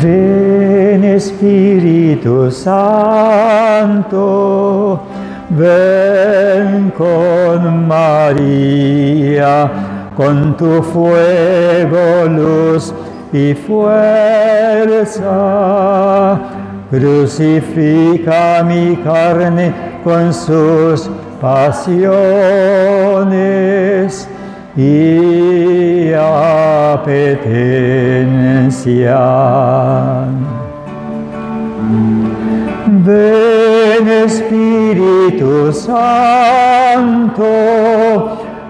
Ven Espíritu Santo, ven con María, con tu fuego, luz y fuerza. Crucifica mi carne con sus pasiones y apetencia. Ven Espíritu Santo,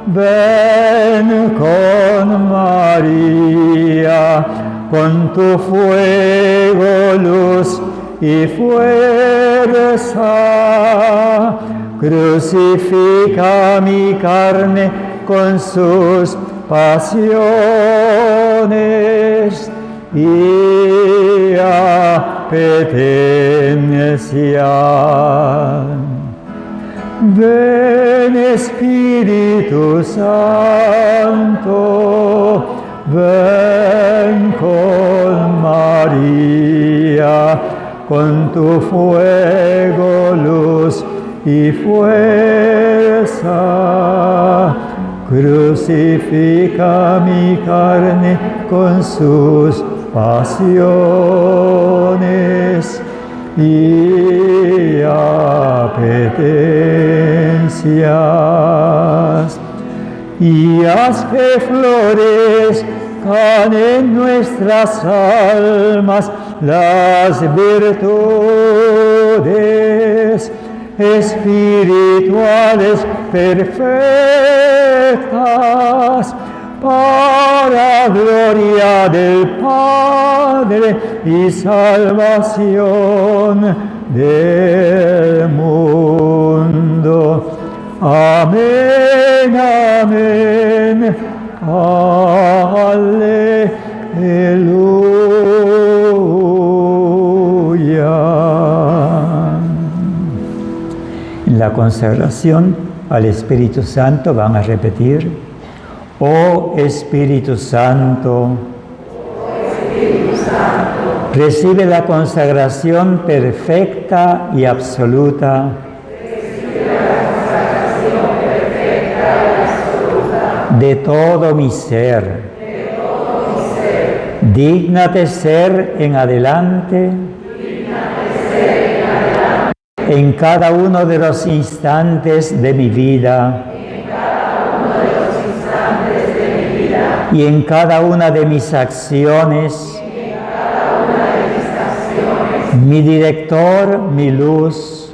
ven con María, con tu fuego, luz y fuerza. Crucifica mi carne con sus pasiones y apetencia. Ven Espíritu Santo, ven con María, con tu fuego, luz y fuerza. Crucifica mi carne con sus pasiones y apetencias. Y haz que florezcan en nuestras almas las virtudes espirituales perfectas, para gloria del Padre y salvación del mundo. Amén, amén, aleluya. En la consagración al Espíritu Santo van a repetir: Oh Espíritu Santo, recibe la consagración perfecta y absoluta de todo mi ser. Dígnate ser en adelante en cada uno de los instantes de mi vida y en cada una de mis acciones, mi director, mi luz,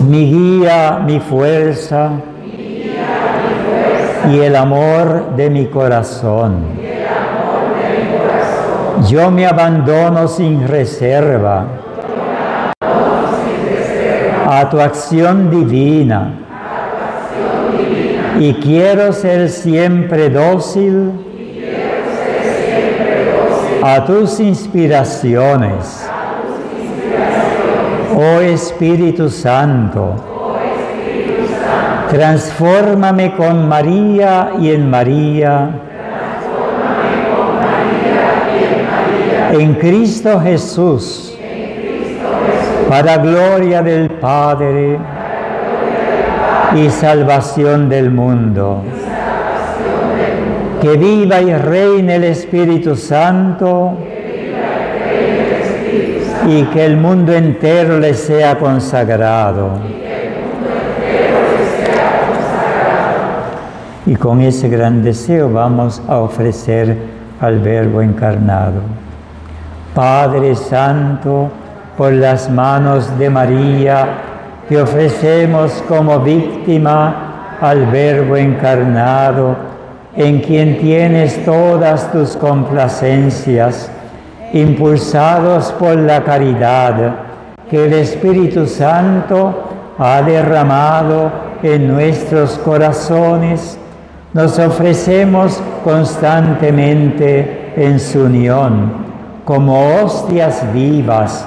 mi guía, mi fuerza y el amor de mi corazón. Yo me abandono sin reserva a tu acción divina y quiero ser siempre dócil a tus inspiraciones. Oh Espíritu Santo, transfórmame con María y en María, en Cristo Jesús, para gloria del Padre y salvación del mundo. Que viva y reine el Espíritu Santo y que el mundo entero le sea consagrado. Y con ese gran deseo vamos a ofrecer al Verbo encarnado. Padre Santo, por las manos de María, te ofrecemos como víctima al Verbo encarnado, en quien tienes todas tus complacencias, impulsados por la caridad que el Espíritu Santo ha derramado en nuestros corazones. Nos ofrecemos constantemente en su unión, como hostias vivas,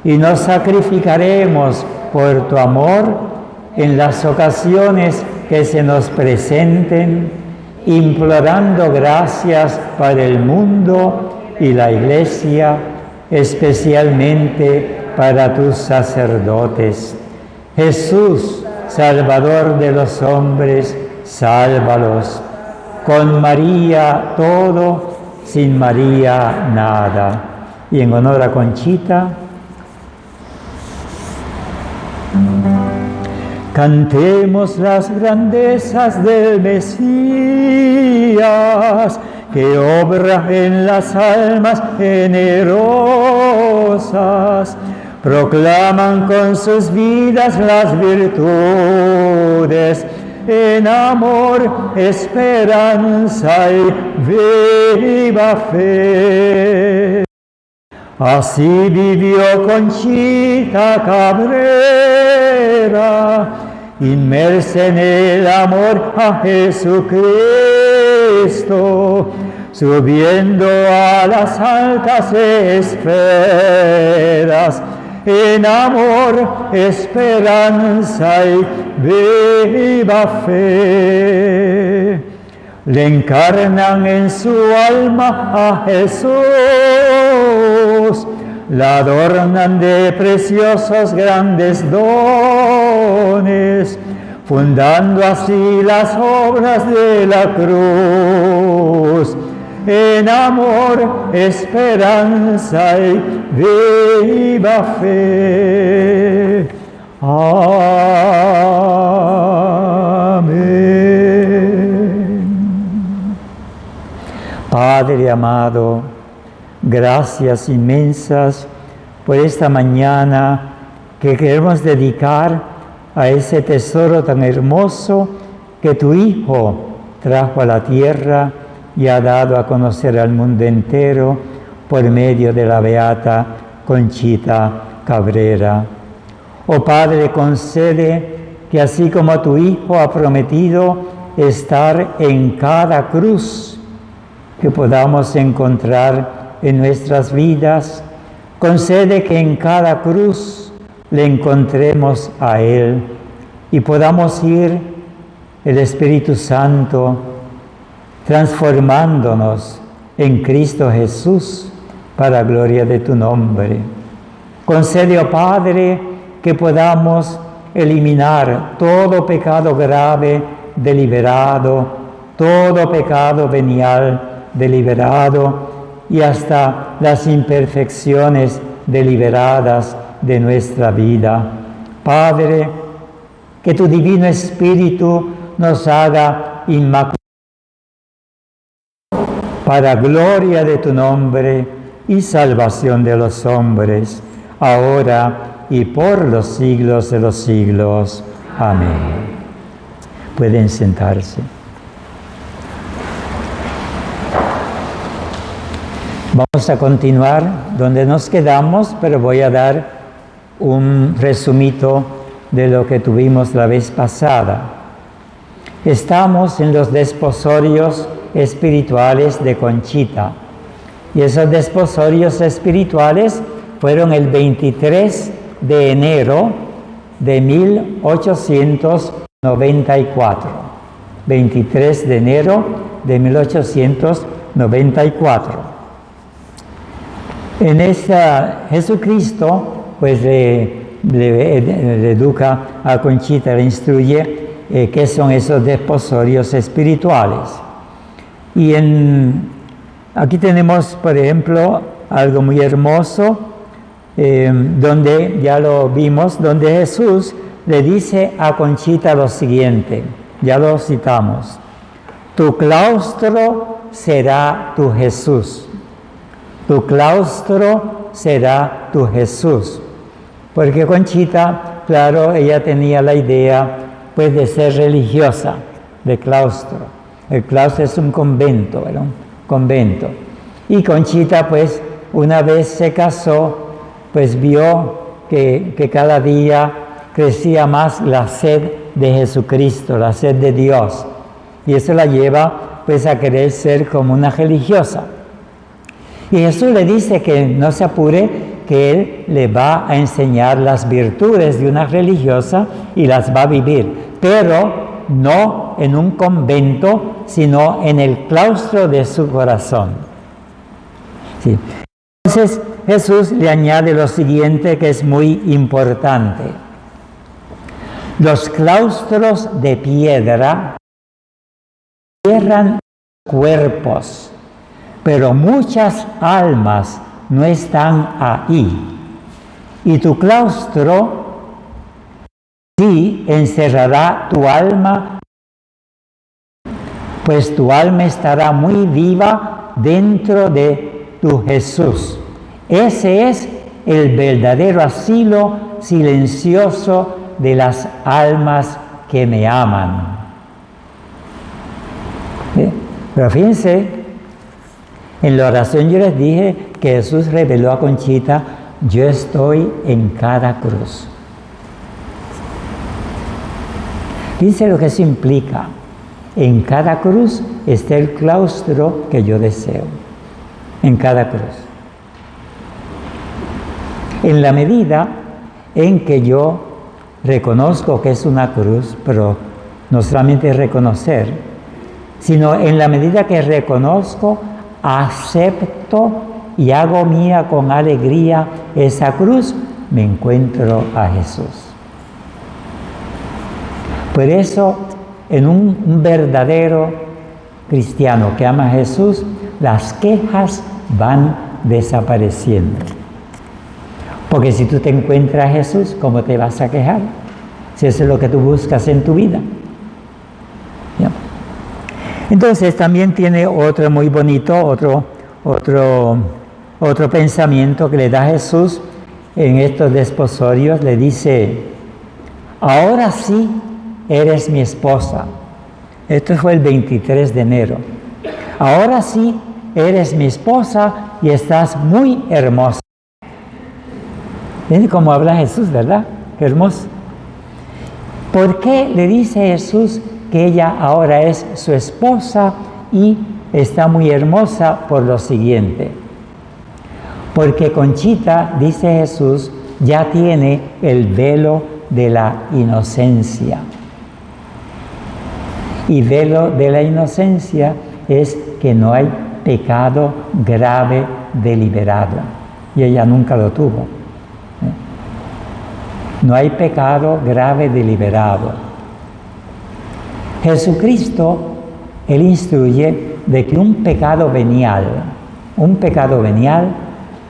y nos sacrificaremos por tu amor en las ocasiones que se nos presenten, implorando gracias para el mundo y la Iglesia, especialmente para tus sacerdotes. Jesús, Salvador de los hombres, sálvalos. Con María todo, sin María nada. Y en honor a Conchita, cantemos las grandezas del Mesías, que obra en las almas generosas, proclaman con sus vidas las virtudes, en amor, esperanza y viva fe. Así vivió Conchita Cabrera, inmersa en el amor a Jesucristo, subiendo a las altas esferas, en amor, esperanza y viva fe. Le encarnan en su alma a Jesús, la adornan de preciosos grandes dones, fundando así las obras de la cruz, en amor, esperanza y viva fe. Amén. Padre amado, gracias inmensas por esta mañana que queremos dedicar a ese tesoro tan hermoso que tu Hijo trajo a la tierra y ha dado a conocer al mundo entero por medio de la beata Conchita Cabrera. Oh Padre, concede que así como tu Hijo ha prometido estar en cada cruz que podamos encontrar en nuestras vidas, concede que en cada cruz le encontremos a Él y podamos ir el Espíritu Santo transformándonos en Cristo Jesús para gloria de tu nombre. Concede, oh Padre, que podamos eliminar todo pecado grave deliberado, todo pecado venial deliberado y hasta las imperfecciones deliberadas de nuestra vida. Padre, que tu Divino Espíritu nos haga inmaculados para gloria de tu nombre y salvación de los hombres, ahora y por los siglos de los siglos. Amén. Pueden sentarse. Vamos a continuar donde nos quedamos, pero voy a dar un resumito de lo que tuvimos la vez pasada. Estamos en los desposorios espirituales de Conchita. Y esos desposorios espirituales fueron el 23 de enero de 1894. 23 de enero de 1894. En esa Jesucristo pues le educa a Conchita, le instruye qué son esos desposorios espirituales. Y aquí tenemos, por ejemplo, algo muy hermoso, donde ya lo vimos, donde Jesús le dice a Conchita lo siguiente, ya lo citamos: tu claustro será tu Jesús. Tu claustro será tu Jesús. Porque Conchita, claro, ella tenía la idea pues de ser religiosa, de claustro. El claustro es un convento, ¿verdad? Un convento. Y Conchita, pues, una vez se casó, pues vio que cada día crecía más la sed de Jesucristo, la sed de Dios. Y eso la lleva, pues, a querer ser como una religiosa. Y Jesús le dice que no se apure, que Él le va a enseñar las virtudes de una religiosa y las va a vivir. Pero no en un convento, sino en el claustro de su corazón. Sí. Entonces Jesús le añade lo siguiente que es muy importante. Los claustros de piedra cierran cuerpos, pero muchas almas no están ahí. Y tu claustro sí encerrará tu alma, pues tu alma estará muy viva dentro de tu Jesús. Ese es el verdadero asilo silencioso de las almas que me aman. ¿Sí? Pero fíjense, en la oración yo les dije que Jesús reveló a Conchita: yo estoy en cada cruz. Fíjense lo que eso implica. En cada cruz está el claustro que yo deseo. En cada cruz. En la medida en que yo reconozco que es una cruz, pero no solamente reconocer, sino en la medida que reconozco, acepto y hago mía con alegría esa cruz, me encuentro a Jesús. Por eso, en un verdadero cristiano que ama a Jesús, las quejas van desapareciendo. Porque si tú te encuentras a Jesús, ¿cómo te vas a quejar? Si eso es lo que tú buscas en tu vida. ¿Ya? Entonces también tiene otro muy bonito, otro pensamiento que le da Jesús en estos desposorios. Le dice: ahora sí eres mi esposa. Esto fue el 23 de enero. Ahora sí eres mi esposa y estás muy hermosa. ¿Ven cómo habla Jesús, verdad? Qué hermoso. ¿Por qué le dice Jesús que ella ahora es su esposa y está muy hermosa? Por lo siguiente. Porque Conchita, dice Jesús, ya tiene el velo de la inocencia. Y velo de la inocencia es que no hay pecado grave deliberado. Y ella nunca lo tuvo. No hay pecado grave deliberado. Jesucristo, Él instruye de que un pecado venial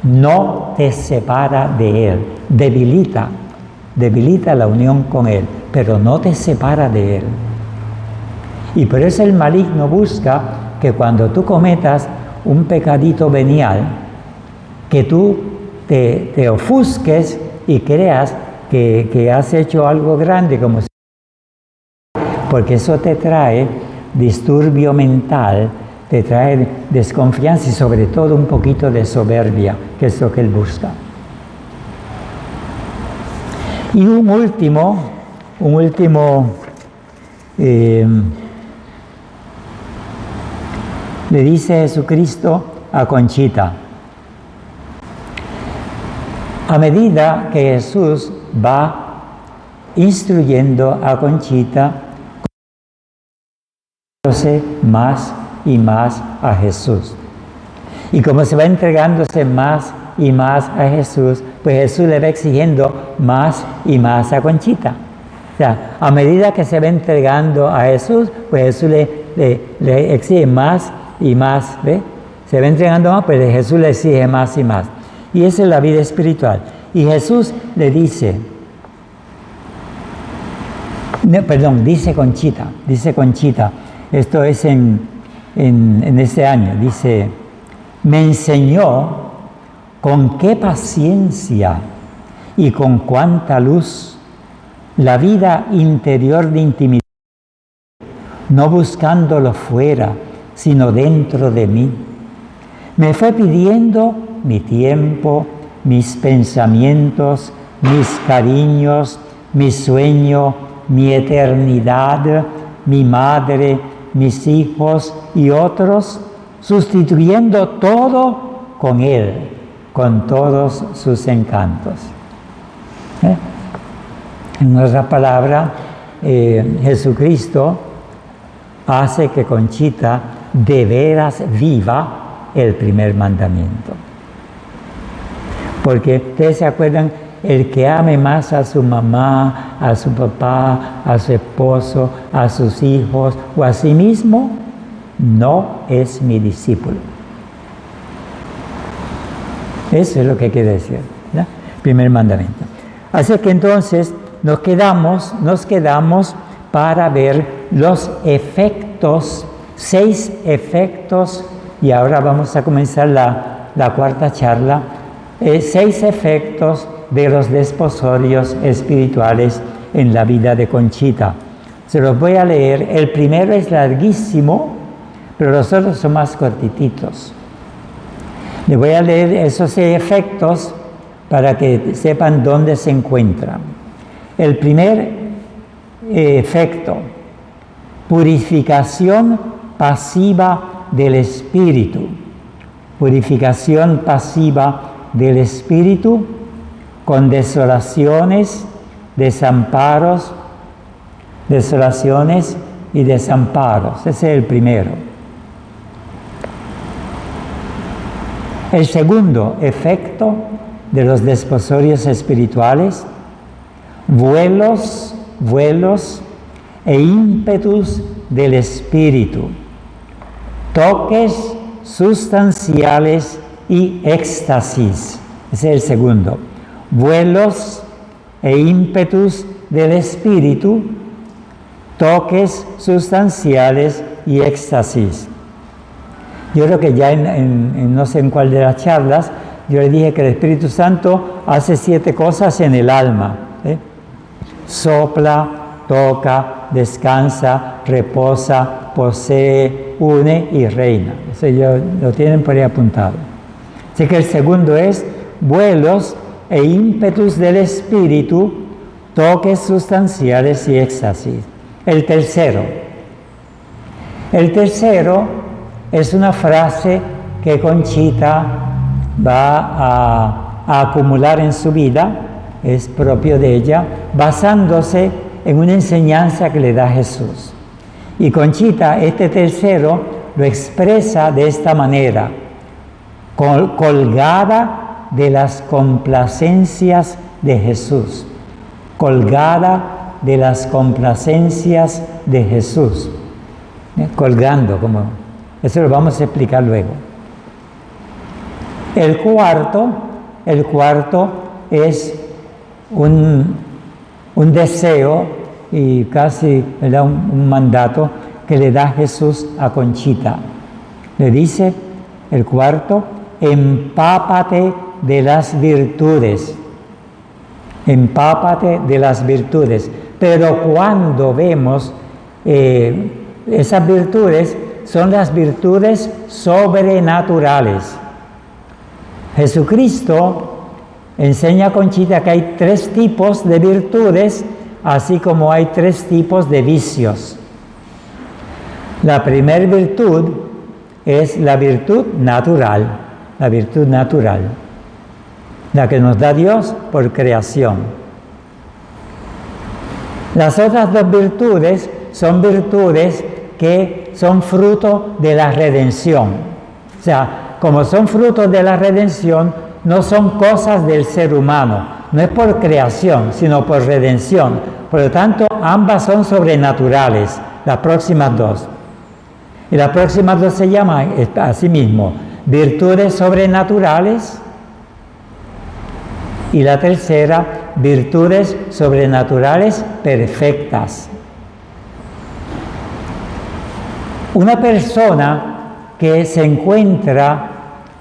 no te separa de Él, debilita la unión con Él, pero no te separa de Él. Y por eso el maligno busca que cuando tú cometas un pecadito venial, que tú te ofusques y creas que has hecho algo grande, porque eso te trae disturbio mental, te trae desconfianza y sobre todo un poquito de soberbia, que es lo que él busca. Y un último le dice Jesucristo a Conchita. A medida que Jesús va instruyendo a Conchita, conoce más y más a Jesús. Y como se va entregándose más y más a Jesús, pues Jesús le va exigiendo más y más a Conchita. O sea, a medida que se va entregando a Jesús, pues Jesús le exige más y más, ¿ve? Se va entregando más, pues Jesús le exige más y más. Y esa es la vida espiritual. Y Jesús le dice, dice Conchita, esto es en este año, dice: me enseñó con qué paciencia y con cuánta luz la vida interior de intimidad, no buscándolo fuera, sino dentro de mí. Me fue pidiendo mi tiempo, mis pensamientos, mis cariños, mi sueño, mi eternidad, mi madre, mis hijos y otros, sustituyendo todo con Él, con todos sus encantos. En otra palabra, Jesucristo hace que Conchita de veras viva el primer mandamiento. Porque ustedes se acuerdan, el que ame más a su mamá, a su papá, a su esposo, a sus hijos o a sí mismo, no es mi discípulo. Eso es lo que quiere decir, ¿no? Primer mandamiento. Así que entonces nos quedamos para ver los efectos, 6 efectos, y ahora vamos a comenzar la cuarta charla, 6 efectos de los desposorios espirituales en la vida de Conchita. Se los voy a leer. El primero es larguísimo, pero los otros son más cortititos. Les voy a leer esos 6 efectos para que sepan dónde se encuentran. El primer efecto, purificación pasiva del espíritu. Purificación pasiva del espíritu con desolaciones y desamparos. Ese es el primero. El segundo efecto de los desposorios espirituales, vuelos e ímpetus del espíritu, toques sustanciales y éxtasis. Ese es el segundo. Vuelos e ímpetus del espíritu, toques sustanciales y éxtasis. Yo creo que ya en no sé en cuál de las charlas, yo le dije que el Espíritu Santo hace 7 cosas en el alma. Sopla, toca, descansa, reposa, posee, une y reina. Eso lo tienen por ahí apuntado. Así que el segundo es vuelos e ímpetus del espíritu, toques sustanciales y éxtasis. El tercero es una frase que Conchita va a acumular en su vida, es propio de ella, basándose en una enseñanza que le da Jesús. Y Conchita, este tercero, lo expresa de esta manera: colgada de las complacencias de Jesús. Colgada de las complacencias de Jesús. Colgando, como eso lo vamos a explicar luego. El cuarto es un deseo y casi un mandato que le da Jesús a Conchita. Le dice, el cuarto, empápate de las virtudes. Empápate de las virtudes. Pero cuando vemos esas virtudes, son las virtudes sobrenaturales. Jesucristo enseña a Conchita que hay 3 tipos de virtudes, así como hay 3 tipos de vicios. La primera virtud es la virtud natural, la que nos da Dios por creación. Las otras 2 virtudes son virtudes que son fruto de la redención. O sea, como son frutos de la redención, no son cosas del ser humano, no es por creación, sino por redención. Por lo tanto, ambas son sobrenaturales, las próximas 2. Y las próximas 2 se llaman así mismo, virtudes sobrenaturales, y la tercera, virtudes sobrenaturales perfectas. Una persona que se encuentra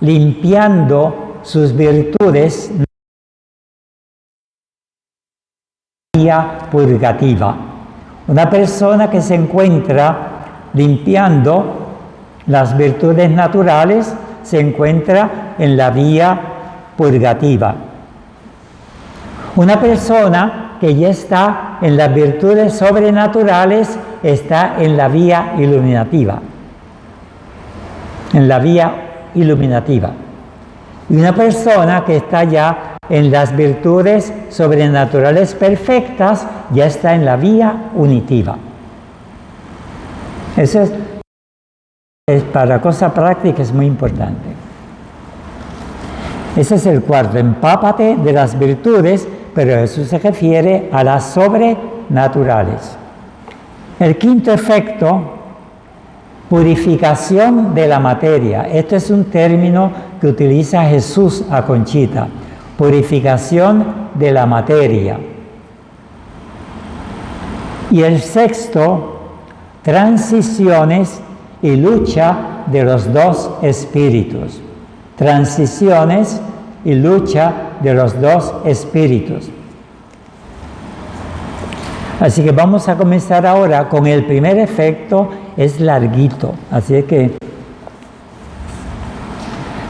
limpiando sus virtudes vía purgativa. Una persona que se encuentra limpiando las virtudes naturales se encuentra en la vía purgativa. Una persona que ya está en las virtudes sobrenaturales está en la vía iluminativa. Y una persona que está ya en las virtudes sobrenaturales perfectas, ya está en la vía unitiva. Eso es para cosa práctica, es muy importante. Ese es el cuarto, empápate de las virtudes, pero eso se refiere a las sobrenaturales. El quinto efecto, purificación de la materia. Este es un término que utiliza Jesús a Conchita. Purificación de la materia. Y el sexto, transiciones y lucha de los dos espíritus. Transiciones y lucha de los dos espíritus. Así que vamos a comenzar ahora con el primer efecto, es larguito. Así es que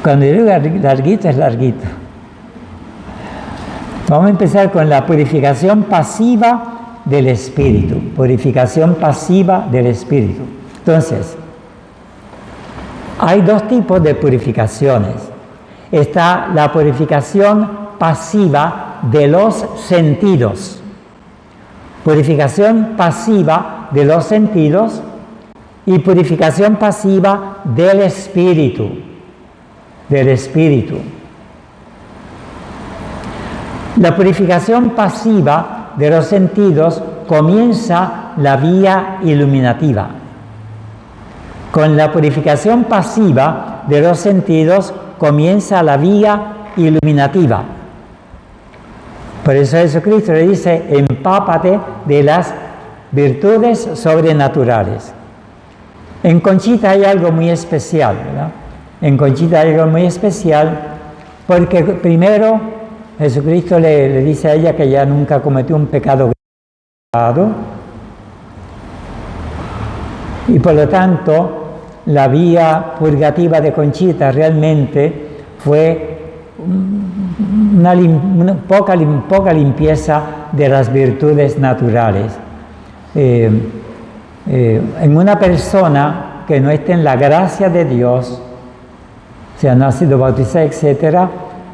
cuando digo larguito, es larguito. Vamos a empezar con la purificación pasiva del espíritu. Purificación pasiva del espíritu. Entonces, hay dos tipos de purificaciones. Está la purificación pasiva de los sentidos. Purificación pasiva de los sentidos y purificación pasiva del espíritu. Del espíritu. La purificación pasiva de los sentidos comienza la vía iluminativa. Con la purificación pasiva de los sentidos comienza la vía iluminativa. Por eso Jesucristo le dice, empápate de las virtudes sobrenaturales. En Conchita hay algo muy especial, ¿verdad? En Conchita hay algo muy especial porque primero Jesucristo le dice a ella que ella nunca cometió un pecado grave y por lo tanto la vía purgativa de Conchita realmente fue una poca limpieza de las virtudes naturales. En una persona que no esté en la gracia de Dios, o sea, no ha sido bautizada, etc.,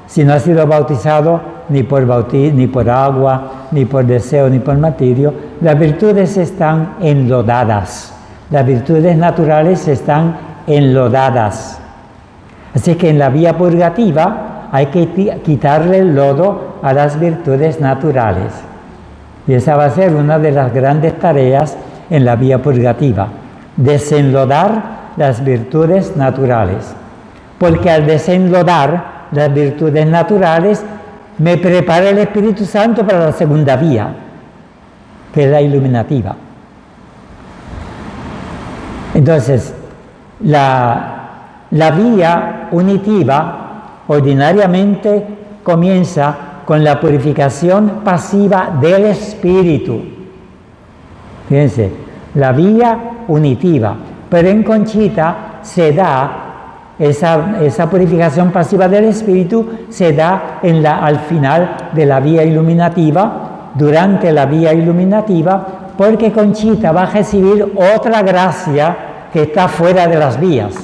si no ha sido bautizado ni por agua, ni por deseo, ni por martirio, las virtudes están enlodadas. Las virtudes naturales están enlodadas. Así que en la vía purgativa hay que quitarle el lodo a las virtudes naturales. Y esa va a ser una de las grandes tareas en la vía purgativa. Desenlodar las virtudes naturales. Porque al desenlodar las virtudes naturales, me prepara el Espíritu Santo para la segunda vía, que es la iluminativa. Entonces, la vía unitiva ordinariamente comienza con la purificación pasiva del espíritu. Fíjense, la vía unitiva. Pero en Conchita se da esa purificación pasiva del espíritu, se da al final de la vía iluminativa, durante la vía iluminativa, porque Conchita va a recibir otra gracia que está fuera de las vías,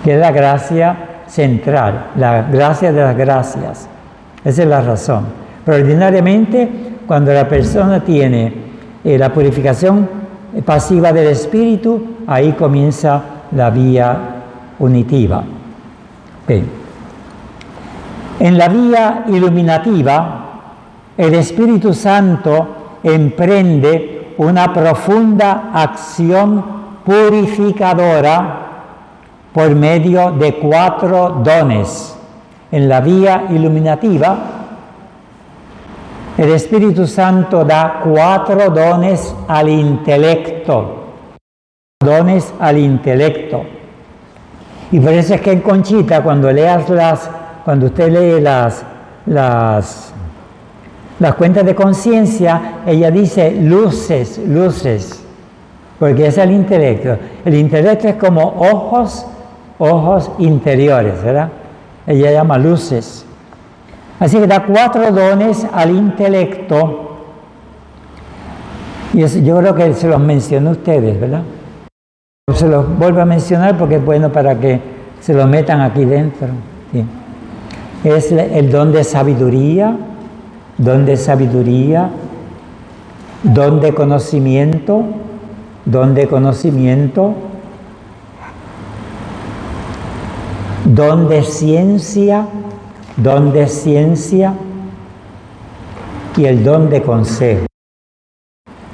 que es la gracia central, la gracia de las gracias. Esa es la razón. Pero ordinariamente, cuando la persona tiene la purificación pasiva del espíritu, ahí comienza la vía unitiva. Bien. En la vía iluminativa, el Espíritu Santo emprende una profunda acción purificadora por medio de 4 dones. En la vía iluminativa, el Espíritu Santo da 4 dones al intelecto. Dones al intelecto. Y por eso es que en Conchita, cuando usted lee las cuentas de conciencia, ella dice luces, porque es el intelecto. El intelecto es como ojos interiores, ¿verdad? Ella llama luces. Así que da 4 dones al intelecto. Y eso, yo creo que se los mencionó a ustedes, ¿verdad? Se los vuelvo a mencionar porque es bueno para que se lo metan aquí dentro. ¿Sí? es el don de sabiduría, don de sabiduría, don de conocimiento, don de conocimiento, don de ciencia y el don de consejo.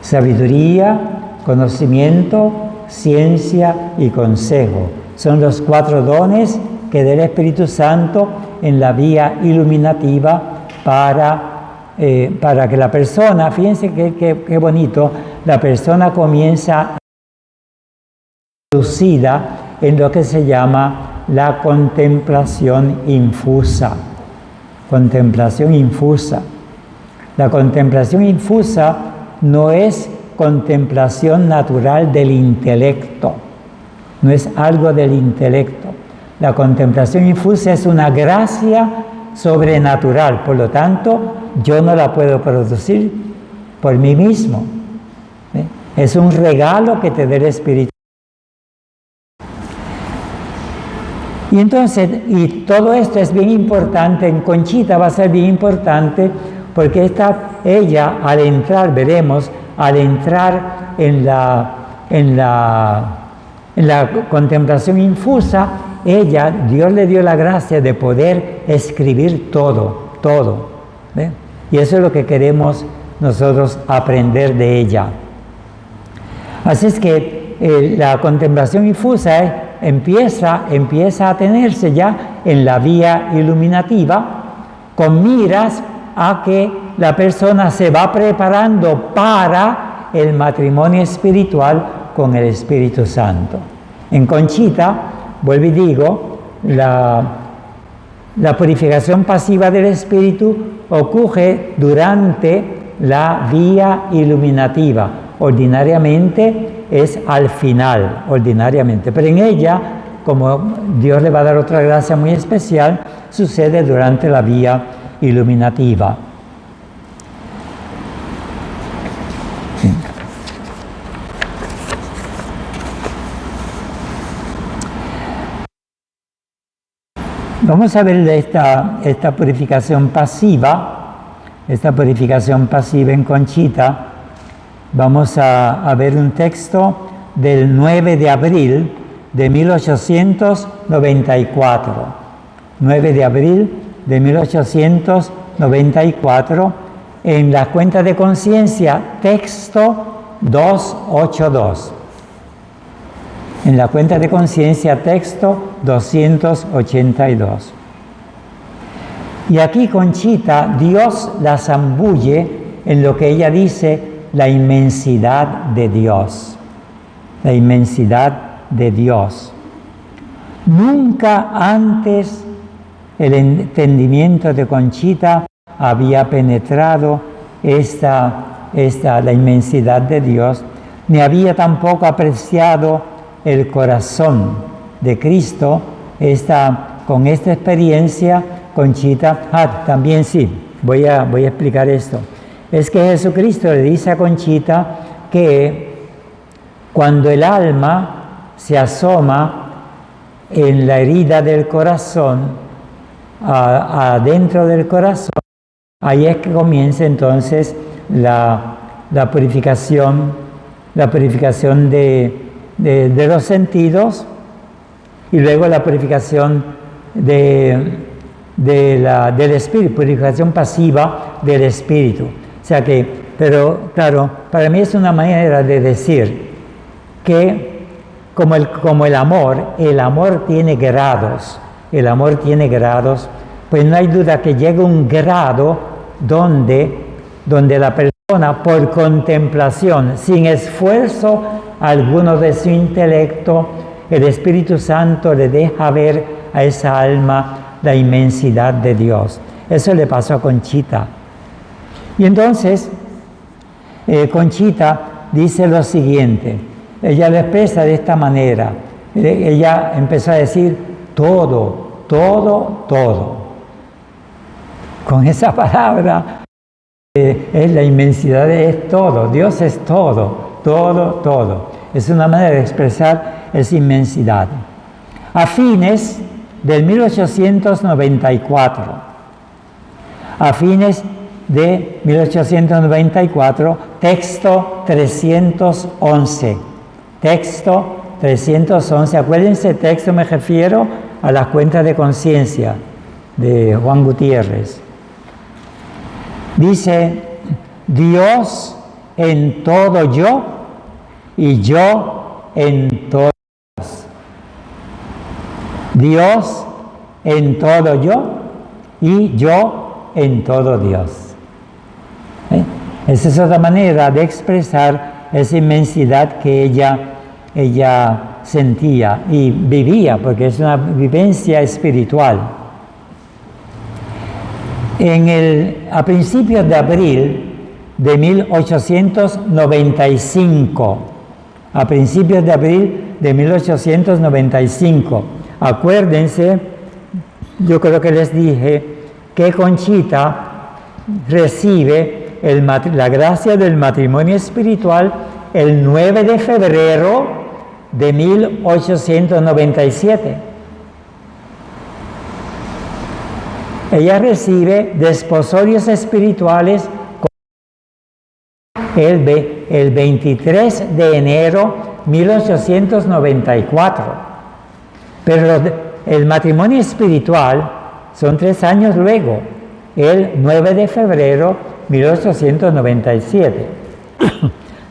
Sabiduría, conocimiento, ciencia y consejo. Son los 4 dones que da el Espíritu Santo en la vía iluminativa para que la persona, fíjense qué bonito, la persona comienza lucida en lo que se llama la contemplación infusa. Contemplación infusa. La contemplación infusa no es contemplación natural del intelecto, no es algo del intelecto. La contemplación infusa es una gracia sobrenatural, por lo tanto, yo no la puedo producir por mí mismo. Es un regalo que te da el Espíritu. Y entonces, y todo esto es bien importante, en Conchita va a ser bien importante, porque ella al entrar, veremos, al entrar en la contemplación infusa, Dios le dio la gracia de poder escribir todo. ¿Ve? Y eso es lo que queremos nosotros aprender de ella. Así es que la contemplación infusa empieza a tenerse ya en la vía iluminativa, con miras a que la persona se va preparando para el matrimonio espiritual con el Espíritu Santo. En Conchita, vuelvo y digo, la purificación pasiva del Espíritu ocurre durante la vía iluminativa. Ordinariamente es al final, ordinariamente. Pero en ella, como Dios le va a dar otra gracia muy especial, sucede durante la vía iluminativa. Sí. Vamos a ver esta purificación pasiva, en Conchita. Vamos a ver un texto del 9 de abril de 1894. 9 de abril de 1894, en la cuenta de conciencia, texto 282. En la cuenta de conciencia, texto 282. Y aquí Conchita, Dios la zambulle en lo que ella dice, la inmensidad de Dios. La inmensidad de Dios. Nunca antes el entendimiento de Conchita había penetrado la inmensidad de Dios, ni había tampoco apreciado el corazón de Cristo. Con esta experiencia, Conchita, también sí, voy a explicar esto. Es que Jesucristo le dice a Conchita que cuando el alma se asoma en la herida del corazón, adentro del corazón, ahí es que comienza entonces la purificación de los sentidos, y luego la purificación del espíritu, purificación pasiva del espíritu. O sea que, pero claro, para mí es una manera de decir que como el amor tiene grados, pues no hay duda que llega un grado donde la persona, por contemplación, sin esfuerzo alguno de su intelecto, el Espíritu Santo le deja ver a esa alma la inmensidad de Dios. Eso le pasó a Conchita. Y entonces, Conchita dice lo siguiente, ella lo expresa de esta manera, ella empezó a decir todo. Con esa palabra, es la inmensidad, es todo, Dios es todo. Es una manera de expresar esa inmensidad. A fines del 1894. A fines de 1894, texto 311. Texto 311. Acuérdense, texto me refiero a las cuentas de conciencia de Juan Gutiérrez. Dice, Dios en todo yo y yo en todo Dios. Dios en todo yo y yo en todo Dios. Esa es otra manera de expresar esa inmensidad que ella sentía y vivía, porque es una vivencia espiritual. A principios de abril de 1895, a principios de abril de 1895, acuérdense, yo creo que les dije que Conchita recibe la gracia del matrimonio espiritual el 9 de febrero de 1897. Ella recibe desposorios espirituales el 23 de enero de 1894. Pero el matrimonio espiritual son 3 años luego, el 9 de febrero de 1897.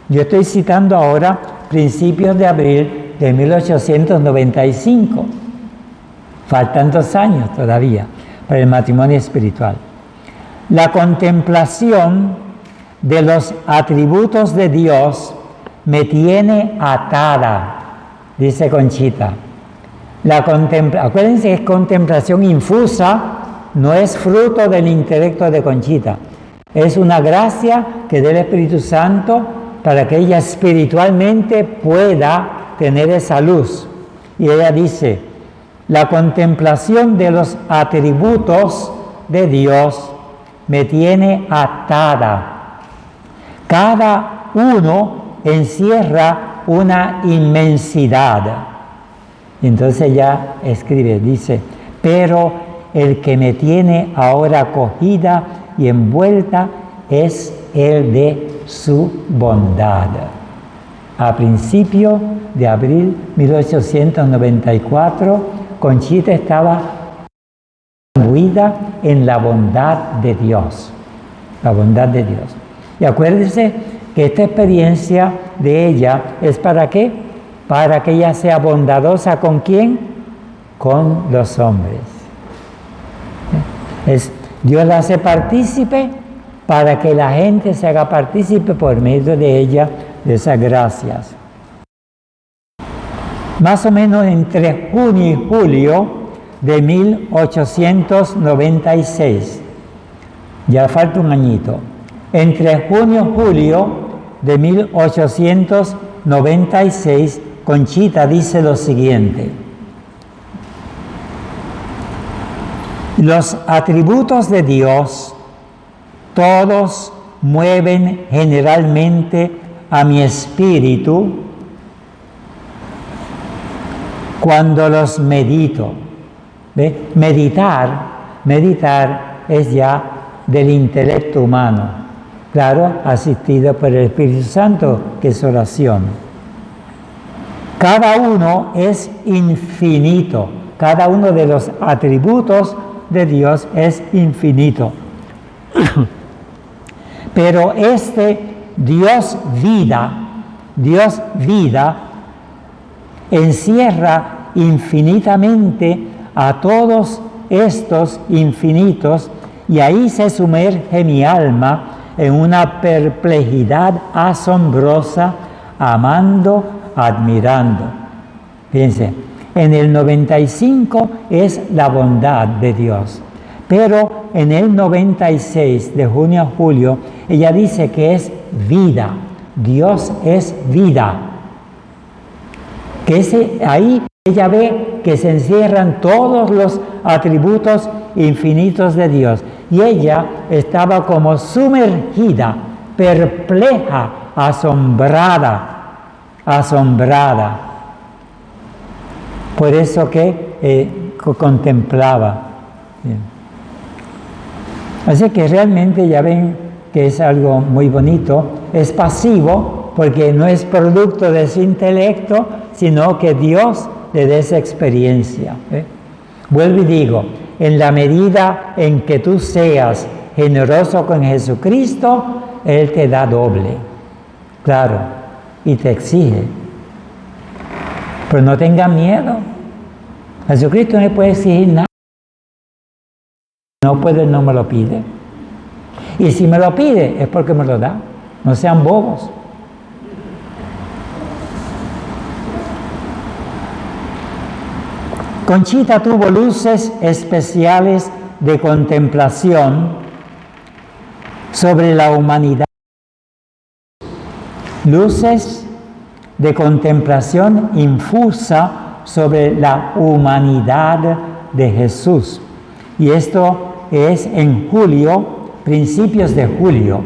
Yo estoy citando ahora principios de abril de 1895. Faltan 2 años todavía para el matrimonio espiritual. La contemplación de los atributos de Dios me tiene atada, dice Conchita. Acuérdense que es contemplación infusa, no es fruto del intelecto de Conchita. Es una gracia que da el Espíritu Santo para que ella espiritualmente pueda tener esa luz. Y ella dice, la contemplación de los atributos de Dios me tiene atada. Cada uno encierra una inmensidad. Entonces ella escribe, dice, pero el que me tiene ahora cogida y envuelta es el de su bondad. A principio de abril de 1894, Conchita estaba imbuida en la bondad de Dios. La bondad de Dios. Y acuérdense que esta experiencia de ella es ¿para qué? Para que ella sea bondadosa ¿con quién? Con los hombres. Dios la hace partícipe para que la gente se haga partícipe por medio de ella, de esas gracias. Más o menos entre junio y julio de 1896, ya falta un añito, entre junio y julio de 1896, Conchita dice lo siguiente: los atributos de Dios todos mueven generalmente a mi espíritu cuando los medito. ¿Ve? Meditar es ya del intelecto humano, claro, asistido por el Espíritu Santo, que es oración. Cada uno es infinito, cada uno de los atributos de Dios es infinito. Pero este Dios vida, encierra infinitamente a todos estos infinitos, y ahí se sumerge mi alma en una perplejidad asombrosa, amando, admirando. Fíjense, en el 95 es la bondad de Dios, pero en el 96, de junio a julio, ella dice que es vida. Dios es vida. Ahí ella ve que se encierran todos los atributos infinitos de Dios. Y ella estaba como sumergida, perpleja, asombrada. Por eso que contemplaba. Bien. Así que realmente ya ven que es algo muy bonito, es pasivo porque no es producto de su intelecto, sino que Dios le da esa experiencia. Vuelvo y digo, en la medida en que tú seas generoso con Jesucristo, Él te da doble, claro, y te exige. Pero no tengan miedo. Jesucristo no le puede exigir nada. No puede, no me lo pide. Y si me lo pide, es porque me lo da. No sean bobos. Conchita tuvo luces especiales de contemplación sobre la humanidad. Luces de contemplación infusa sobre la humanidad de Jesús. Y esto es en julio, principios de julio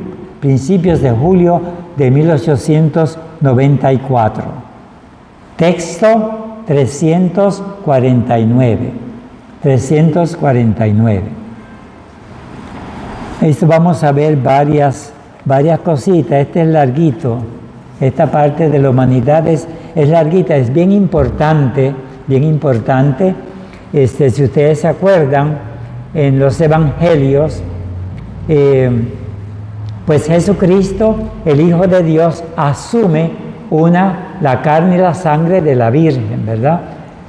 de 1894. Texto 349. Esto vamos a ver varias cositas. Este es larguito. Esta parte de la humanidad es larguita, es bien importante. Si ustedes se acuerdan, en los evangelios, pues Jesucristo, el Hijo de Dios, asume la carne y la sangre de la Virgen, ¿verdad?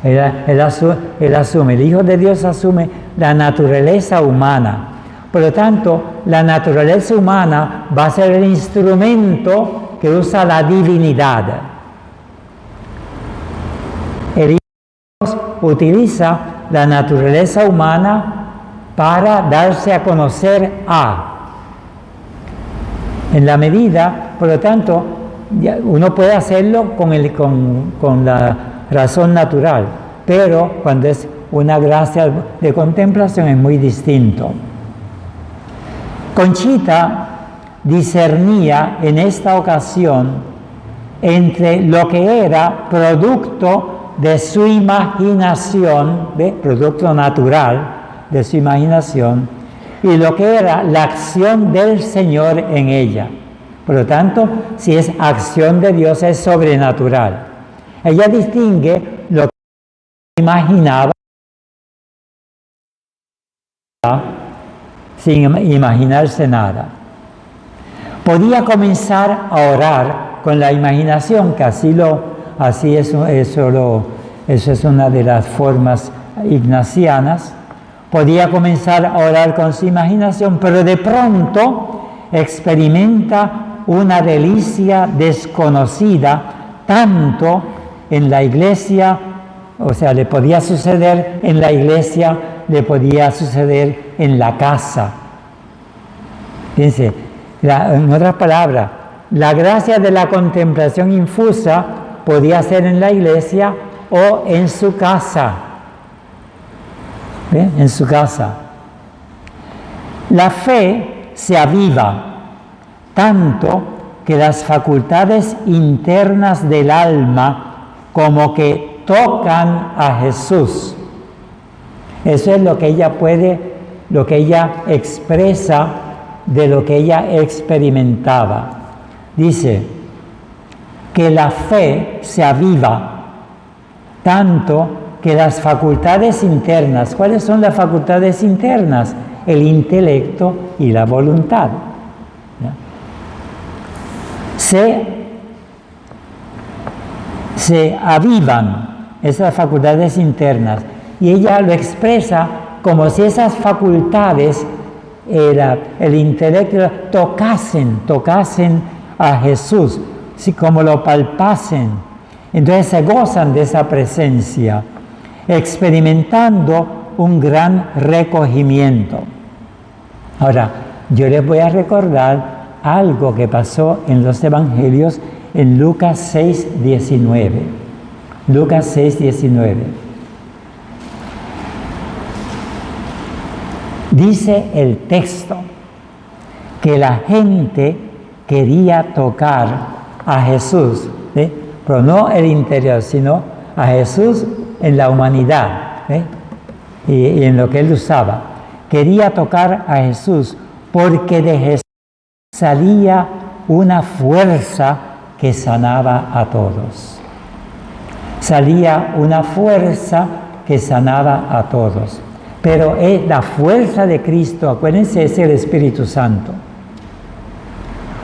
Él asume, el Hijo de Dios asume la naturaleza humana. Por lo tanto, la naturaleza humana va a ser el instrumento que usa la divinidad. El Hijo de Dios utiliza la naturaleza humana para darse a conocer en la medida, por lo tanto, uno puede hacerlo con la razón natural, pero cuando es una gracia de contemplación es muy distinto. Conchita discernía en esta ocasión entre lo que era producto de su imaginación, producto natural de su imaginación, y lo que era la acción del Señor en ella. Por lo tanto, si es acción de Dios, es sobrenatural. Ella distingue lo que imaginaba sin imaginarse nada. Podía comenzar a orar con la imaginación, que eso es una de las formas ignacianas. Podía comenzar a orar con su imaginación, pero de pronto experimenta una delicia desconocida, tanto en la iglesia, o sea, le podía suceder en la iglesia, le podía suceder en la casa. Fíjense, en otras palabras, la gracia de la contemplación infusa podía ser en la iglesia o en su casa. ¿Ven? En su casa. La fe se aviva tanto que las facultades internas del alma como que tocan a Jesús. Eso es lo que ella expresa de lo que ella experimentaba. Dice que la fe se aviva tanto que las facultades internas, ¿cuáles son las facultades internas? El intelecto y la voluntad. Se avivan esas facultades internas y ella lo expresa como si esas facultades, el intelecto, tocasen a Jesús, como lo palpasen. Entonces se gozan de esa presencia, experimentando un gran recogimiento. Ahora, yo les voy a recordar algo que pasó en los evangelios en Lucas 6:19. Lucas 6:19. Dice el texto que la gente quería tocar a Jesús, ¿sí? Pero no el interior, sino a Jesús en la humanidad, ¿sí? y en lo que él usaba. Quería tocar a Jesús porque de Jesús salía una fuerza que sanaba a todos. Salía una fuerza que sanaba a todos. Pero es la fuerza de Cristo, acuérdense, es el Espíritu Santo.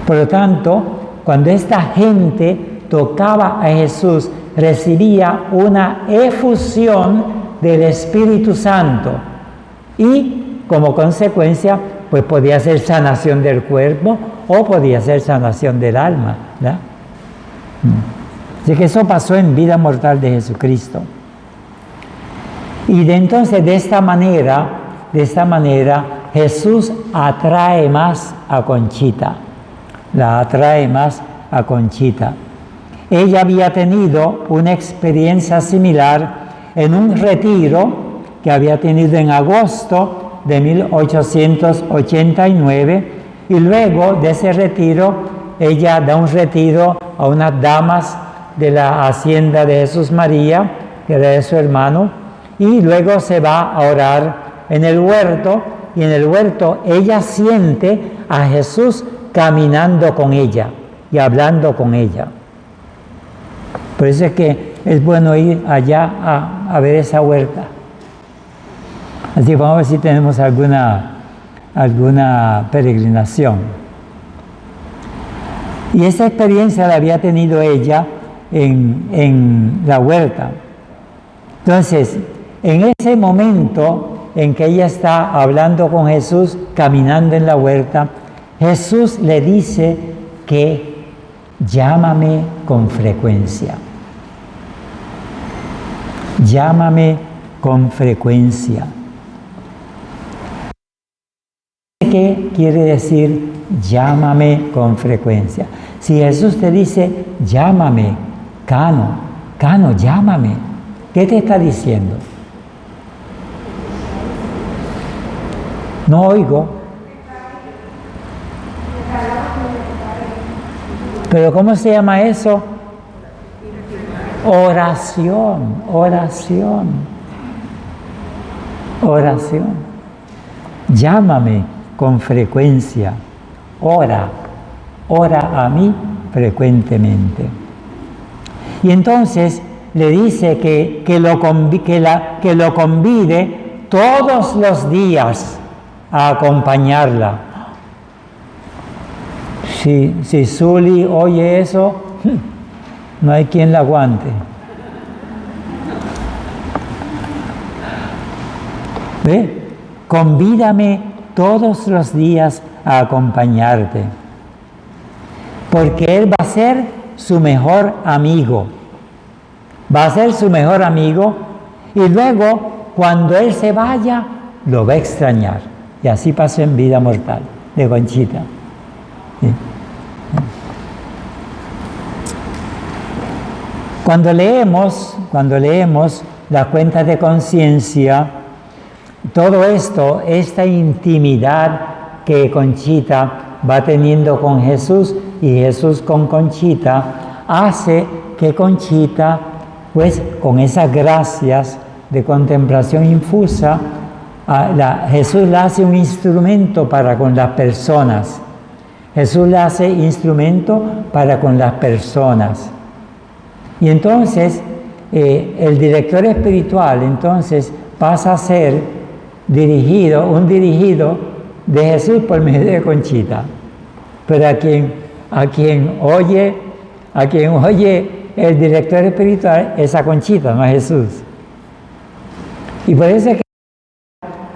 Por lo tanto, cuando esta gente tocaba a Jesús, recibía una efusión del Espíritu Santo y como consecuencia, pues podía ser sanación del cuerpo o podía ser sanación del alma, ¿verdad? Así que eso pasó en vida mortal de Jesucristo. Y entonces de esta manera, Jesús atrae más a Conchita. La atrae más a Conchita. Ella había tenido una experiencia similar en un retiro que había tenido en agosto de 1889 y luego de ese retiro ella da un retiro a unas damas de la hacienda de Jesús María, que era de su hermano, y luego se va a orar en el huerto y en el huerto ella siente a Jesús caminando con ella y hablando con ella. Por eso es que es bueno ir allá a ver esa huerta. Así que vamos a ver si tenemos alguna peregrinación. Y esa experiencia la había tenido ella en la huerta. Entonces, en ese momento en que ella está hablando con Jesús, caminando en la huerta, Jesús le dice que llámame con frecuencia. Llámame con frecuencia. ¿Qué quiere decir llámame con frecuencia? Si Jesús te dice llámame, Cano, llámame, ¿qué te está diciendo? No oigo. ¿Pero cómo se llama eso? Oración. Llámame con frecuencia. Ora a mí frecuentemente. Y entonces le dice que lo convide todos los días a acompañarla. Si Zuli oye eso, no hay quien la aguante. ¿Ve? Convídame todos los días a acompañarte, porque Él va a ser su mejor amigo. Va a ser su mejor amigo y luego, cuando Él se vaya, lo va a extrañar. Y así pasó en vida mortal de Conchita. ¿Sí? Cuando leemos las cuentas de conciencia, todo esto, esta intimidad que Conchita va teniendo con Jesús y Jesús con Conchita, hace que Conchita, pues con esas gracias de contemplación infusa, Jesús la hace un instrumento para con las personas. Jesús la hace instrumento para con las personas. Y entonces, el director espiritual entonces pasa a ser un dirigido de Jesús por medio de Conchita. Pero a quien oye el director espiritual es a Conchita, no a Jesús. Y por eso es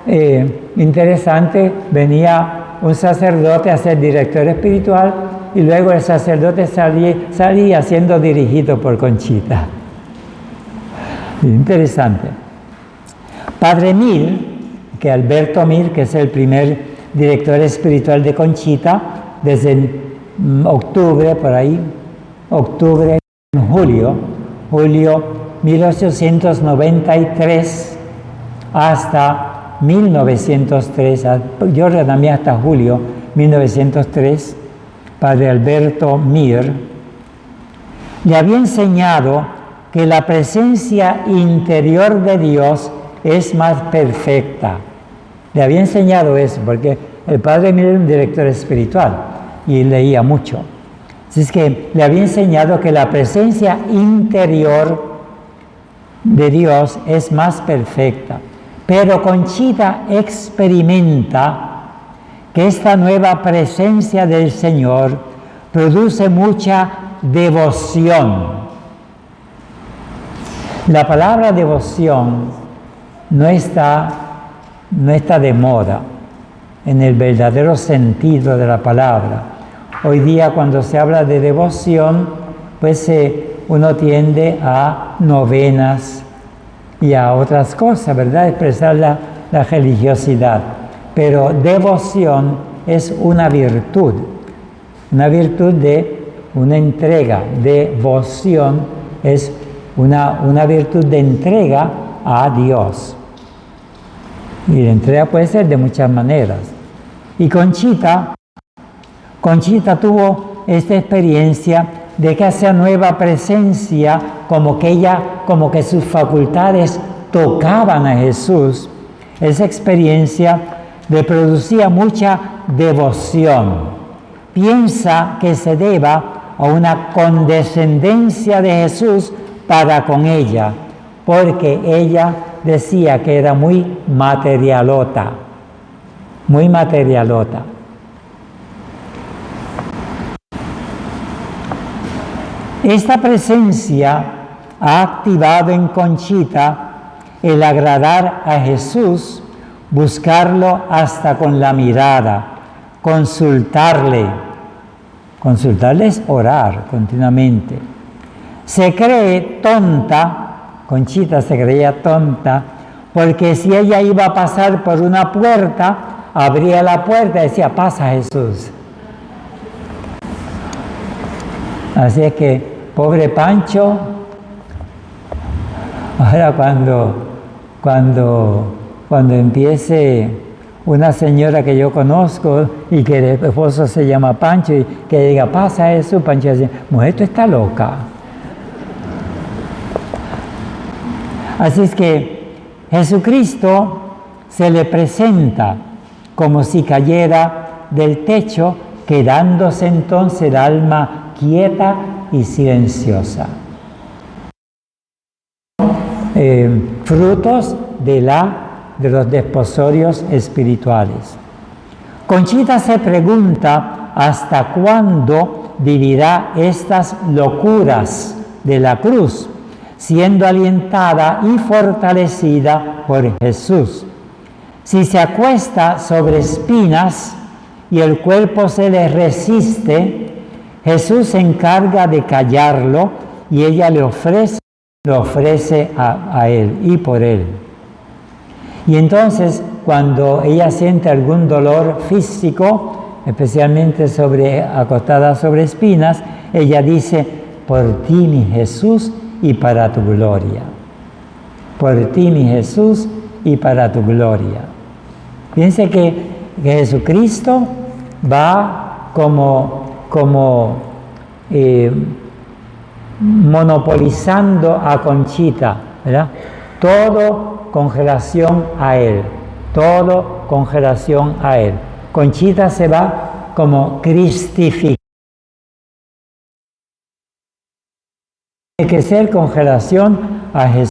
que interesante, venía un sacerdote a ser director espiritual y luego el sacerdote salía siendo dirigido por Conchita. Interesante. Padre Mir, que Alberto Mir, que es el primer director espiritual de Conchita, desde octubre, julio 1893 hasta 1903, yo también hasta julio 1903, Padre Alberto Mir, le había enseñado que la presencia interior de Dios es más perfecta. Le había enseñado eso, porque el padre mío era un director espiritual y leía mucho. Así es que le había enseñado que la presencia interior de Dios es más perfecta. Pero Conchita experimenta que esta nueva presencia del Señor produce mucha devoción. La palabra devoción no está de moda en el verdadero sentido de la palabra. Hoy día cuando se habla de devoción, pues uno tiende a novenas y a otras cosas, ¿verdad? Expresar la religiosidad. Pero devoción es una virtud de una entrega. Devoción es una virtud de entrega a Dios. Y la entrega puede ser de muchas maneras. Y Conchita tuvo esta experiencia de que esa nueva presencia, como que sus facultades tocaban a Jesús, esa experiencia le producía mucha devoción. Piensa que se deba a una condescendencia de Jesús para con ella, porque ella decía que era muy materialota. Esta presencia ha activado en Conchita el agradar a Jesús, buscarlo hasta con la mirada, consultarle es orar continuamente. Se cree tonta, Conchita se creía tonta, porque si ella iba a pasar por una puerta, abría la puerta y decía, pasa Jesús. Así es que, pobre Pancho, ahora cuando empiece una señora que yo conozco y que el esposo se llama Pancho y que diga, pasa Jesús, Pancho dice, mujer, tú estás loca. Así es que Jesucristo se le presenta como si cayera del techo, quedándose entonces el alma quieta y silenciosa. Frutos de los desposorios espirituales. Conchita se pregunta hasta cuándo vivirá estas locuras de la cruz, siendo alientada y fortalecida por Jesús. Si se acuesta sobre espinas y el cuerpo se le resiste, Jesús se encarga de callarlo y ella lo ofrece a él y por él. Y entonces, cuando ella siente algún dolor físico, especialmente acostada sobre espinas, ella dice, por ti mi Jesús y para tu gloria. Por ti mi Jesús y para tu gloria. Piense que Jesucristo va como monopolizando a Conchita, ¿verdad? Todo con relación a Él. Conchita se va como cristificando. Tiene que ser con relación a Jesús.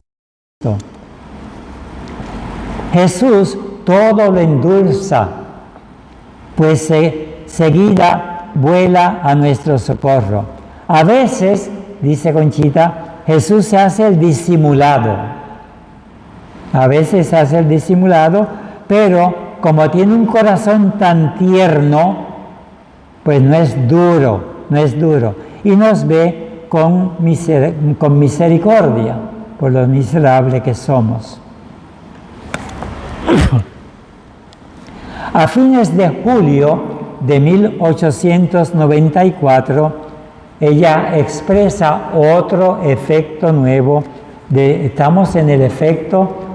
Jesús todo lo endulza, pues seguida vuela a nuestro socorro. A veces, dice Conchita, Jesús se hace el disimulado. Pero como tiene un corazón tan tierno, pues no es duro. Y nos ve con misericordia por lo miserable que somos. A fines de julio de 1894, ella expresa otro efecto nuevo. Estamos en el efecto,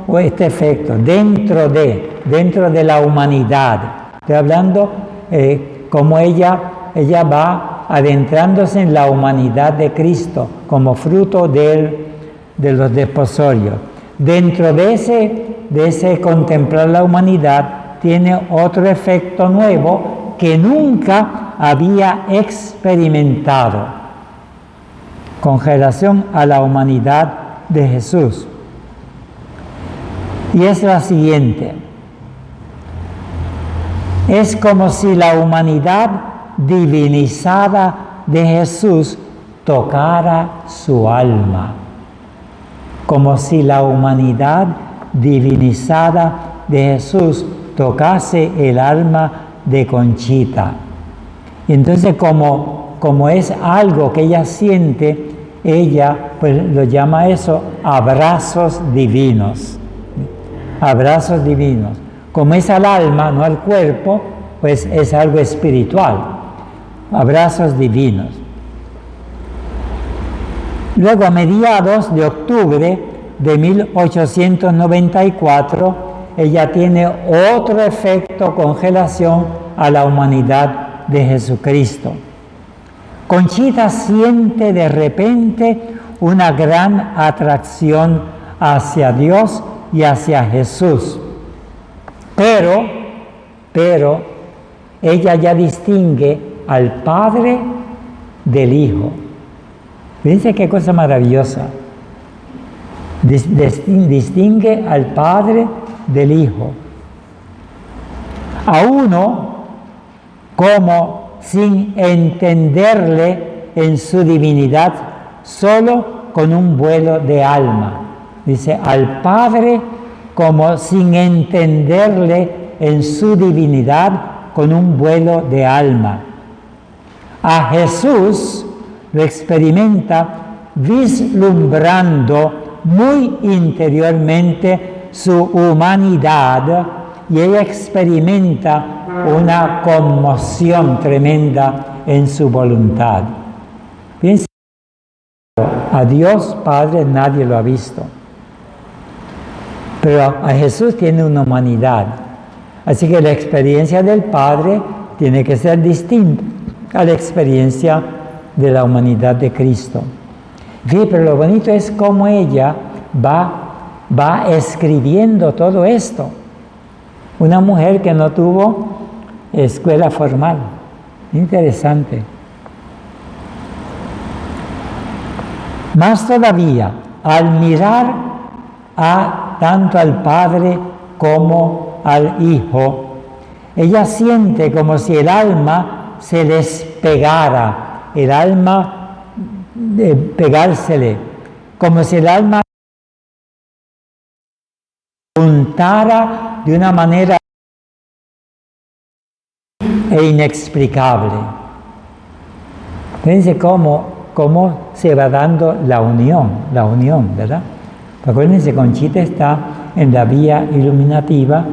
dentro de la humanidad. Estoy hablando como ella va adentrándose en la humanidad de Cristo como fruto de los desposorios. dentro de ese contemplar la humanidad, tiene otro efecto nuevo que nunca había experimentado con relación a la humanidad de Jesús. Y es la siguiente: es como si la humanidad divinizada de Jesús tocara su alma, como si la humanidad divinizada de Jesús tocase el alma de Conchita. Y entonces como es algo que ella siente, ella pues lo llama eso abrazos divinos. Abrazos divinos. Como es al alma, no al cuerpo, pues es algo espiritual. Abrazos divinos. Luego, a mediados de octubre de 1894, ella tiene otro efecto con relación a la humanidad de Jesucristo. Conchita siente de repente una gran atracción hacia Dios y hacia Jesús. Pero ella ya distingue al Padre del Hijo. Fíjense qué cosa maravillosa. Distingue al Padre del Hijo. A uno como sin entenderle en su divinidad, solo con un vuelo de alma. Dice, al Padre como sin entenderle en su divinidad, con un vuelo de alma. A Jesús lo experimenta vislumbrando muy interiormente su humanidad, y ella experimenta una conmoción tremenda en su voluntad. Piensa, a Dios Padre nadie lo ha visto, pero a Jesús tiene una humanidad. Así que la experiencia del Padre tiene que ser distinta a la experiencia de la humanidad de Cristo. Sí, pero lo bonito es cómo ella va escribiendo todo esto. Una mujer que no tuvo escuela formal. Interesante. Más todavía, al mirar tanto al Padre como al Hijo, ella siente como si el alma se les pegara, el alma pegársele, como si el alma juntara de una manera inexplicable. Fíjense cómo se va dando la unión, ¿verdad? Acuérdense, Conchita está en la vía iluminativa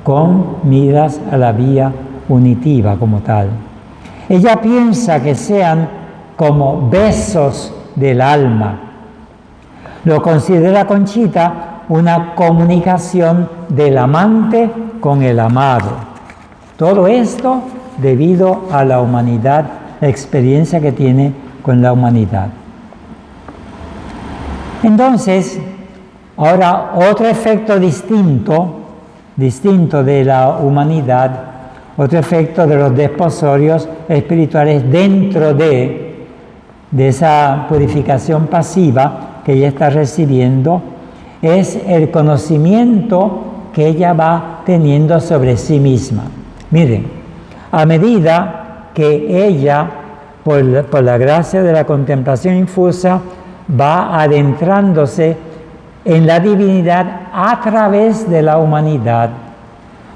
con miras a la vía unitiva como tal. Ella piensa que sean como besos del alma. Lo considera Conchita una comunicación del amante con el amado. Todo esto debido a la humanidad, la experiencia que tiene con la humanidad. Entonces, ahora otro efecto distinto de la humanidad, otro efecto de los desposorios espirituales dentro de esa purificación pasiva que ella está recibiendo, es el conocimiento que ella va teniendo sobre sí misma. Miren, a medida que ella, por la gracia de la contemplación infusa, va adentrándose en la divinidad a través de la humanidad,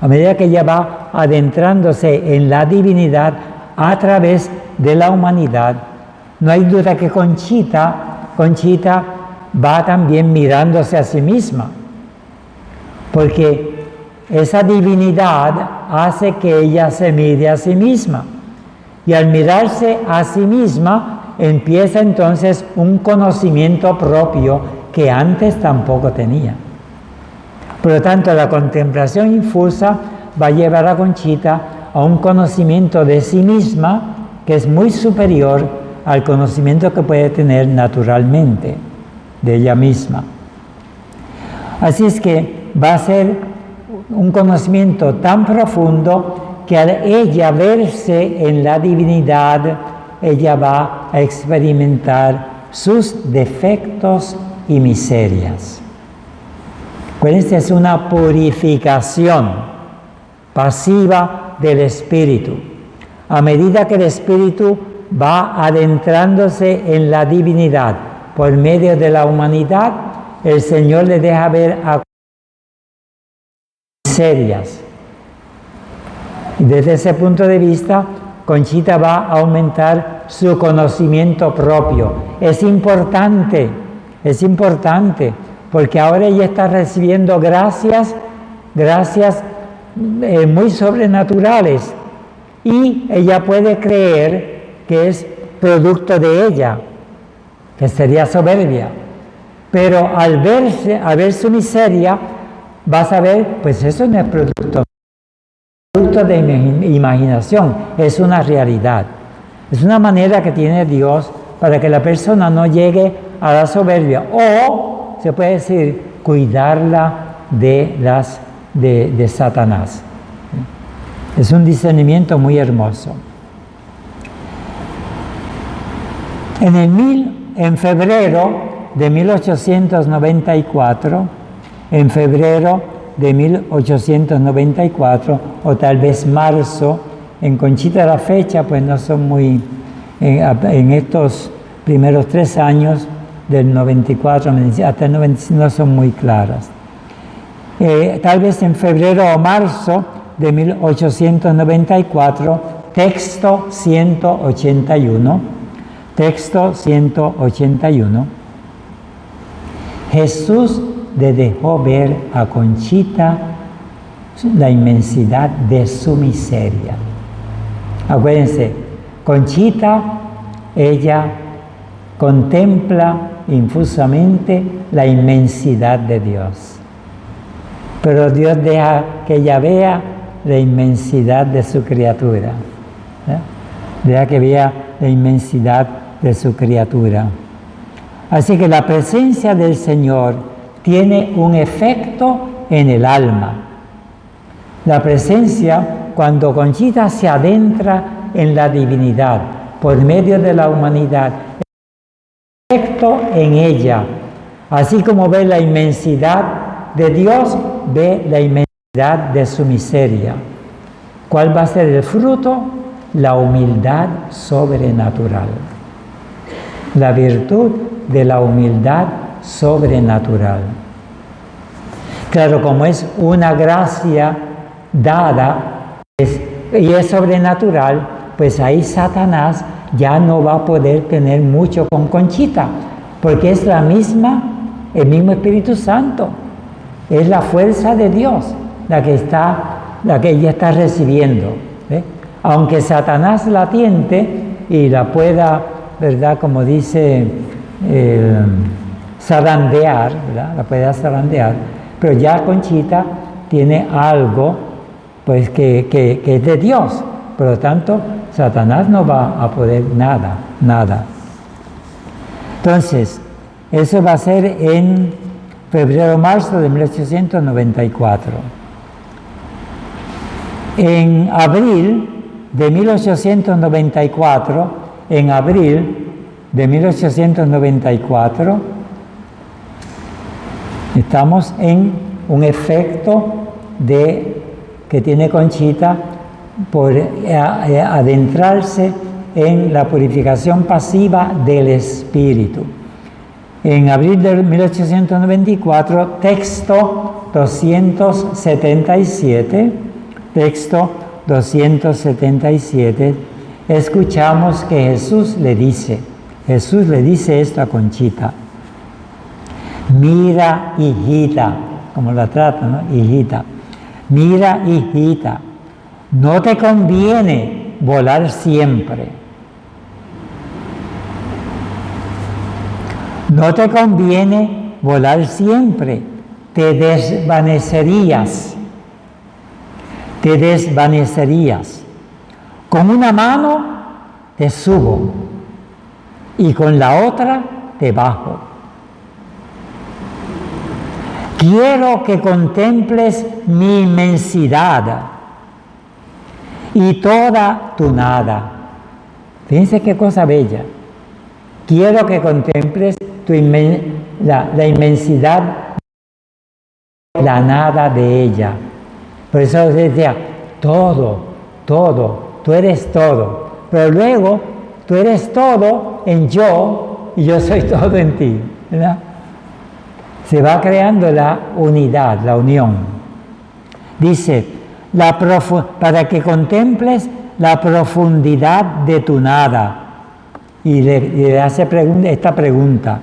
a medida que ella va adentrándose en la divinidad a través de la humanidad, no hay duda que Conchita va también mirándose a sí misma, porque esa divinidad hace que ella se mire a sí misma, y al mirarse a sí misma empieza entonces un conocimiento propio que antes tampoco tenía. Por lo tanto, la contemplación infusa va a llevar a Conchita a un conocimiento de sí misma que es muy superior al conocimiento que puede tener naturalmente de ella misma. Así es que va a ser un conocimiento tan profundo que al ella verse en la divinidad, ella va a experimentar sus defectos y miserias. Esta es una purificación pasiva del espíritu. A medida que el espíritu va adentrándose en la divinidad por medio de la humanidad, el Señor le deja ver a miserias. Y desde ese punto de vista, Conchita va a aumentar su conocimiento propio. Es importante, porque ahora ella está recibiendo gracias muy sobrenaturales, y ella puede creer que es producto de ella, que sería soberbia. Pero al ver su miseria, va a saber, pues eso no es producto de mi imaginación, es una realidad. Es una manera que tiene Dios para que la persona no llegue a la soberbia, o se puede decir, cuidarla de Satanás. Es un discernimiento muy hermoso. En febrero de 1894, o tal vez marzo, en Conchita la fecha, pues no son muy, en estos primeros 3 años, del 94 hasta el 95, no son muy claras. Tal vez en febrero o marzo de 1894, texto 181, Jesús le dejó ver a Conchita la inmensidad de su miseria. Acuérdense, Conchita, ella contempla infusamente la inmensidad de Dios. Pero Dios deja que ella vea la inmensidad de su criatura. Deja que vea la inmensidad de su criatura. Así que la presencia del Señor tiene un efecto en el alma. La presencia, cuando Conchita se adentra en la divinidad por medio de la humanidad, efecto en ella. Así como ve la inmensidad de Dios, ve la inmensidad de su miseria. ¿Cuál va a ser el fruto? La humildad sobrenatural. La virtud de la humildad sobrenatural. Claro, como es una gracia dada y es sobrenatural, pues ahí Satanás ya no va a poder tener mucho con Conchita, porque es el mismo Espíritu Santo, es la fuerza de Dios la que ella está recibiendo, ¿eh? Aunque Satanás la tiente y la pueda, ¿verdad?, como dice, zarandear, ¿verdad?, la puede zarandear, pero ya Conchita tiene algo, pues, que es de Dios. Por lo tanto, Satanás no va a poder nada. Entonces, eso va a ser en febrero-marzo de 1894. En abril de 1894, estamos en un efecto que tiene Conchita por adentrarse en la purificación pasiva del espíritu. En abril de 1894, texto 277, escuchamos que Jesús le dice esto a Conchita: mira, hijita, como la trata, ¿no? Hijita, mira, hijita, no te conviene volar siempre. No te conviene volar siempre. Te desvanecerías. Con una mano te subo y con la otra te bajo. Quiero que contemples mi inmensidad y toda tu nada. Fíjense qué cosa bella. Quiero que contemples la inmensidad, la nada de ella. Por eso decía, todo, tú eres todo. Pero luego, tú eres todo en yo y yo soy todo en ti, ¿verdad? Se va creando la unidad, la unión. Dice, para que contemples la profundidad de tu nada. Y le hace esta pregunta.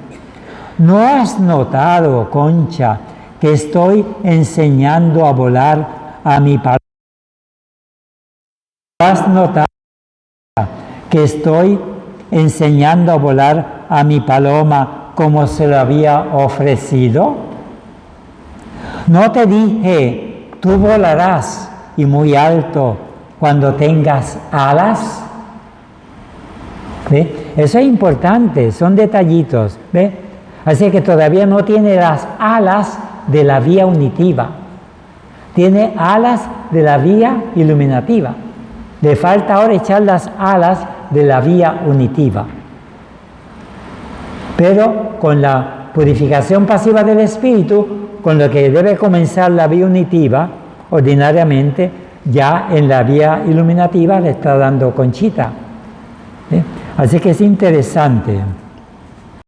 ¿No has notado, Concha, que estoy enseñando a volar a mi paloma? ¿No has notado que estoy enseñando a volar a mi paloma como se lo había ofrecido? ¿No te dije, tú volarás y muy alto cuando tengas alas? ¿Ve? Eso es importante, son detallitos, ¿ve? Así que todavía no tiene las alas de la vía unitiva, tiene alas de la vía iluminativa. Le falta ahora echar las alas de la vía unitiva. Pero con la purificación pasiva del espíritu, con lo que debe comenzar la vía unitiva, ordinariamente, ya en la vía iluminativa le está dando Conchita. Así que es interesante.